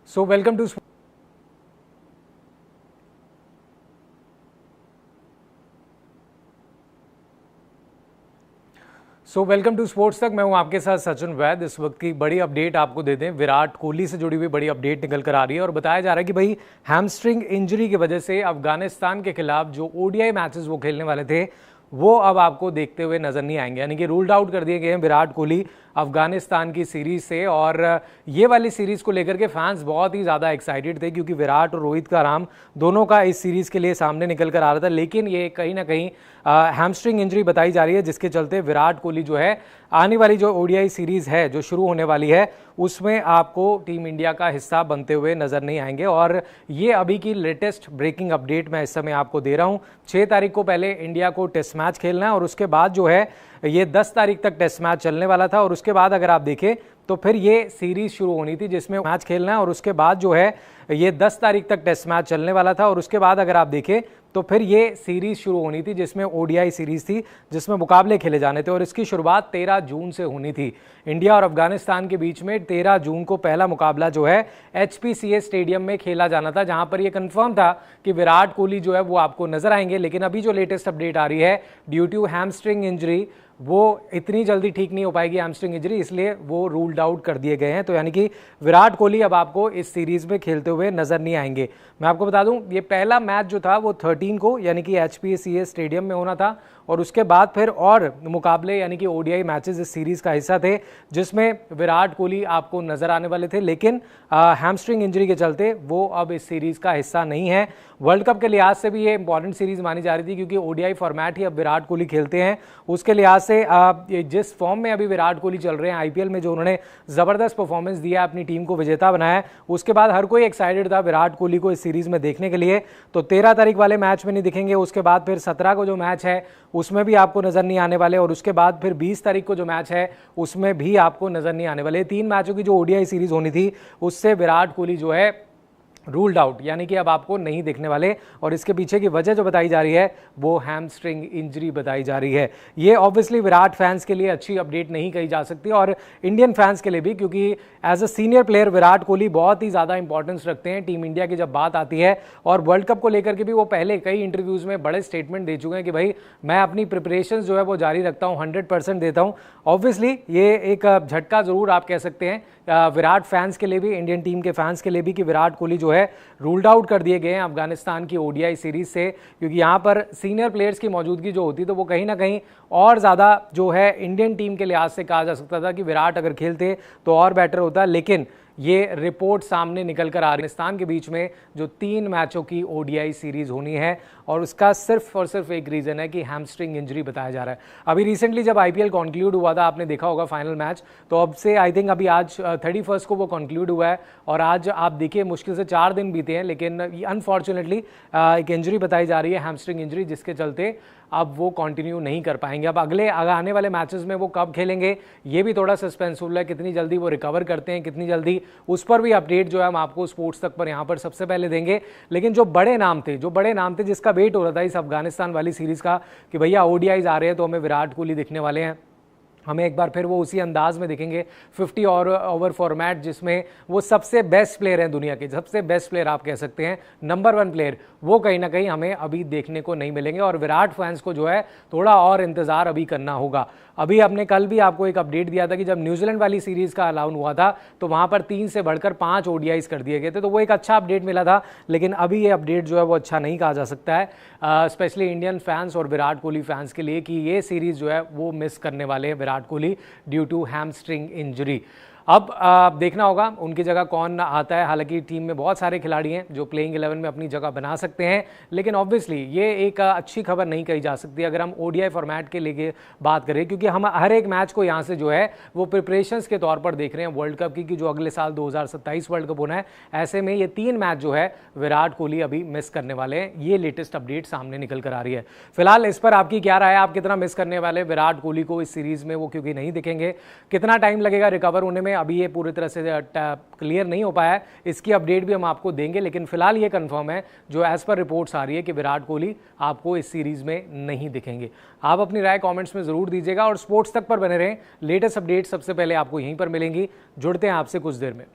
So welcome to sports तक। मैं हूं आपके साथ सचिन वैद। इस वक्त की बड़ी अपडेट आपको दे दें, विराट कोहली से जुड़ी हुई बड़ी अपडेट निकल कर आ रही है और बताया जा रहा है कि भाई हैमस्ट्रिंग इंजरी की वजह से अफगानिस्तान के खिलाफ जो ओडीआई मैचेस वो खेलने वाले थे वो अब आपको देखते हुए नजर नहीं आएंगे, यानी कि रूल्ड आउट कर दिए गए हैं विराट कोहली अफगानिस्तान की सीरीज से। और ये वाली सीरीज को लेकर के फैंस बहुत ही ज़्यादा एक्साइटेड थे क्योंकि विराट और रोहित का नाम दोनों का इस सीरीज के लिए सामने निकल कर आ रहा था, लेकिन ये कहीं ना कहीं हैमस्ट्रिंग इंजरी बताई जा रही है, जिसके चलते विराट कोहली जो है आने वाली जो ओडीआई सीरीज है जो शुरू होने वाली है उसमें आपको टीम इंडिया का हिस्सा बनते हुए नजर नहीं आएंगे। और ये अभी की लेटेस्ट ब्रेकिंग अपडेट मैं इस समय आपको दे रहा हूं। 6 तारीख को पहले इंडिया को टेस्ट मैच खेलना है और उसके बाद जो है ये 10 तारीख तक टेस्ट मैच चलने वाला था और उसके बाद अगर आप देखें तो फिर ये सीरीज शुरू होनी थी जिसमें मैच खेलना है और उसके बाद जो है ये 10 तारीख तक टेस्ट मैच चलने वाला था और उसके बाद अगर आप देखें तो फिर ये सीरीज शुरू होनी थी जिसमें ओडीआई सीरीज थी जिसमें मुकाबले खेले जाने थे और इसकी शुरुआत 13 जून से होनी थी। इंडिया और अफगानिस्तान के बीच में 13 जून को पहला मुकाबला जो है एचपीसीए स्टेडियम में खेला जाना था, जहां पर यह कंफर्म था कि विराट कोहली जो है वो आपको नजर आएंगे। लेकिन अभी जो लेटेस्ट अपडेट आ रही है, ड्यू टू हैमस्ट्रिंग इंजरी वो इतनी जल्दी ठीक नहीं हो पाएगी हैमस्ट्रिंग इंजरी, इसलिए वो रूल्ड आउट कर दिए गए हैं। तो यानी कि विराट कोहली अब आपको इस सीरीज में खेलते हुए नजर नहीं आएंगे। मैं आपको बता दूं ये पहला मैच जो था वो 13 को यानी कि एचपीसीए स्टेडियम में होना था और उसके बाद फिर और मुकाबले यानी कि ओडीआई मैचेस इस सीरीज का हिस्सा थे जिसमें विराट कोहली आपको नजर आने वाले थे, लेकिन हैमस्ट्रिंग इंजरी के चलते वो अब इस सीरीज का हिस्सा नहीं है। वर्ल्ड कप के लिहाज से भी ये इंपॉर्टेंट सीरीज मानी जा रही थी क्योंकि ओडीआई फॉर्मेट ही अब विराट कोहली खेलते हैं। उसके लिहाज से जिस फॉर्म में अभी विराट कोहली चल रहे हैं आईपीएल में, जो उन्होंने जबरदस्त परफॉर्मेंस दिया, अपनी टीम को विजेता बनाया, उसके बाद हर कोई एक्साइटेड था विराट कोहली को इस सीरीज में देखने के लिए। तो 13 तारीख वाले मैच में नहीं दिखेंगे, उसके बाद फिर 17 को जो मैच है उसमें भी आपको नजर नहीं आने वाले और उसके बाद फिर 20 तारीख को जो मैच है उसमें भी आपको नजर नहीं आने वाले। 3 मैचों की जो ओडीआई सीरीज होनी थी उससे विराट कोहली जो है रूल्ड आउट, यानी कि अब आपको नहीं देखने वाले। और इसके पीछे की वजह जो बताई जा रही है वो हैमस्ट्रिंग इंजरी बताई जा रही है। ये ऑब्वियसली विराट फैंस के लिए अच्छी अपडेट नहीं कही जा सकती और इंडियन फैंस के लिए भी, क्योंकि as a senior player Virat Kohli बहुत ही ज़्यादा इंपॉर्टेंस रखते हैं टीम इंडिया की जब बात आती है। और वर्ल्ड कप को लेकर के भी वो पहले कई इंटरव्यूज़ में बड़े स्टेटमेंट दे चुके हैं कि भाई मैं अपनी प्रिपरेशन जो है वो जारी रखता हूँ, 100% देता हूँ। ऑब्वियसली ये एक झटका ज़रूर आप कह सकते हैं विराट फैंस के लिए भी, इंडियन टीम के फैंस के लिए भी, कि विराट कोहली जो है रूल्ड आउट कर दिए गए हैं अफगानिस्तान की ओडीआई सीरीज से, क्योंकि यहां पर सीनियर प्लेयर्स की मौजूदगी जो होती तो वो कहीं ना कहीं और ज़्यादा जो है इंडियन टीम के लिहाज से कहा जा सकता था कि विराट अगर खेलते तो और बेटर होता। लेकिन ये रिपोर्ट सामने निकल कर आ रही है अफगानिस्तान के बीच में जो 3 मैचों की ओडीआई सीरीज होनी है और उसका सिर्फ और सिर्फ एक रीज़न है कि हैमस्ट्रिंग इंजरी बताया जा रहा है। अभी रिसेंटली जब आईपीएल कंक्लूड हुआ था, आपने देखा होगा फाइनल मैच, तो अब से आई थिंक अभी आज 31 को वो कंक्लूड हुआ है और आज आप देखिए मुश्किल से 4 दिन बीते हैं, लेकिन अनफॉर्चुनेटली एक इंजरी बताई जा रही है, हैमस्ट्रिंग इंजरी, जिसके चलते अब वो कंटिन्यू नहीं कर पाएंगे। अब अगले आने वाले मैचेस में वो कब खेलेंगे ये भी थोड़ा सस्पेंसफुल है, कितनी जल्दी वो रिकवर करते हैं, कितनी जल्दी, उस पर भी अपडेट जो है हम आपको स्पोर्ट्स तक पर यहाँ पर सबसे पहले देंगे। लेकिन जो बड़े नाम थे जिसका वेट हो रहा था इस अफगानिस्तान वाली सीरीज का कि भैया ओडीआईज आ रहे हैं तो हमें विराट कोहली दिखने वाले हैं, हमें एक बार फिर वो उसी अंदाज में दिखेंगे 50 ओवर फॉर्मेट जिसमें वो सबसे बेस्ट प्लेयर हैं दुनिया के, सबसे बेस्ट प्लेयर आप कह सकते हैं, नंबर 1 प्लेयर, वो कहीं ना कहीं हमें अभी देखने को नहीं मिलेंगे और विराट फैंस को जो है थोड़ा और इंतजार अभी करना होगा। अभी आपने कल भी आपको एक अपडेट दिया था कि जब न्यूजीलैंड वाली सीरीज का अलाउन हुआ था तो वहां पर 3 से बढ़कर 5 ओडीआईज कर दिए गए थे, तो वो एक अच्छा अपडेट मिला था। लेकिन अभी ये अपडेट जो है वो अच्छा नहीं कहा जा सकता है, स्पेशली इंडियन फैंस और विराट कोहली फैंस के लिए, कि ये सीरीज जो है वो मिस करने वाले हैं Virat Kohli due to hamstring injury. अब देखना होगा उनकी जगह कौन आता है। हालांकि टीम में बहुत सारे खिलाड़ी हैं जो प्लेइंग 11 में अपनी जगह बना सकते हैं, लेकिन ऑब्वियसली ये एक अच्छी खबर नहीं कही जा सकती अगर हम ओडीआई फॉर्मेट के लेके बात करें, क्योंकि हम हर एक मैच को यहाँ से जो है वो प्रिपरेशंस के तौर पर देख रहे हैं वर्ल्ड कप की, कि जो अगले साल 2027 वर्ल्ड कप होना है। ऐसे में ये 3 मैच जो है विराट कोहली अभी मिस करने वाले हैं। ये लेटेस्ट अपडेट सामने निकल कर आ रही है। फिलहाल इस पर आपकी क्या राय है, आप कितना मिस करने वाले विराट कोहली को इस सीरीज में, वो क्योंकि नहीं दिखेंगे, कितना टाइम लगेगा रिकवर होने में, अभी ये पूरी तरह से क्लियर नहीं हो पाया है, इसकी अपडेट भी हम आपको देंगे। लेकिन फिलहाल ये कंफर्म है जो एज पर रिपोर्ट्स आ रही है कि विराट कोहली आपको इस सीरीज में नहीं दिखेंगे। आप अपनी राय कमेंट्स में जरूर दीजिएगा और स्पोर्ट्स तक पर बने रहें। लेटेस्ट अपडेट सबसे पहले आपको यहीं पर मिलेंगी। जुड़ते हैं आपसे कुछ देर में।